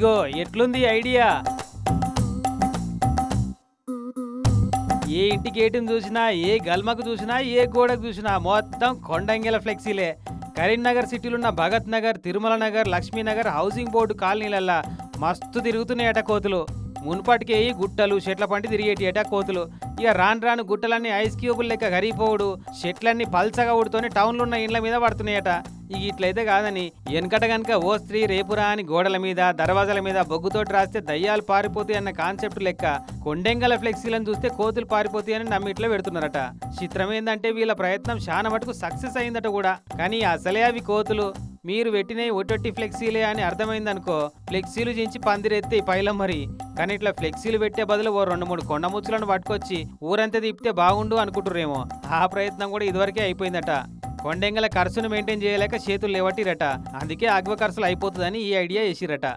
ఇగో ఎట్లుంది ఐడియా. ఏ ఇంటి గేటును చూసినా, ఏ గల్మకు చూసినా, ఏ గోడకు చూసినా మొత్తం కొండంగెల ఫ్లెక్సీలే. కరీంనగర్ సిటీలో ఉన్న భగత్ నగర్, తిరుమల నగర్, లక్ష్మీనగర్ హౌసింగ్ బోర్డు కాలనీలల్లా మస్తు తిరుగుతున్నాయట కోతులు. మున్పటికే గుట్టలు చెట్ల పంటి తిరిగేటియట కోతులు. ఇక రాను రాను గుట్టలన్నీ ఐస్ క్యూబులు లెక్క కరిగిపోవుడు, చెట్లన్నీ పల్చగా ఉడుతోనే టౌన్లో ఉన్న ఇండ్ల మీద పడుతున్నాయట. ఇక ఇట్లయితే కాదని వెనకట గనక ఓ స్త్రీ రేపురా అని గోడల మీద దర్వాజాల మీద బొగ్గుతోటి రాస్తే దయ్యాలు పారిపోతాయి అన్న కాన్సెప్ట్ లెక్క కొండెంగల ఫ్లెక్సీలను చూస్తే కోతులు పారిపోతాయని నమ్మిట్లో పెడుతున్నారట. చిత్రం ఏందంటే వీళ్ళ ప్రయత్నం చాలా మటుకు సక్సెస్ అయిందట కూడా. కానీ అసలే అవి కోతులు. మీరు పెట్టినవి ఒట్టొట్టి ఫ్లెక్సీలే అని అర్థమైందనుకో, ఫ్లెక్సీలు చించి పందిరెత్తే పైలం మరి. కానీ ఇట్లా ఫ్లెక్సీలు పెట్టే బదులు ఓ 2-3 కొండముచ్చులను పట్టుకొచ్చి ఊరంతా తిప్పితే బాగుండు అనుకుంటుర్రేమో. ఆ ప్రయత్నం కూడా ఇదివరకే అయిపోయిందట. కొండెంగల ఖర్చును మెయింటైన్ చేయలేక చేతులు లేవట్టిరట. అందుకే ఆగ్వ ఖర్చులు అయిపోతుందని ఈ ఐడియా వేసిరట.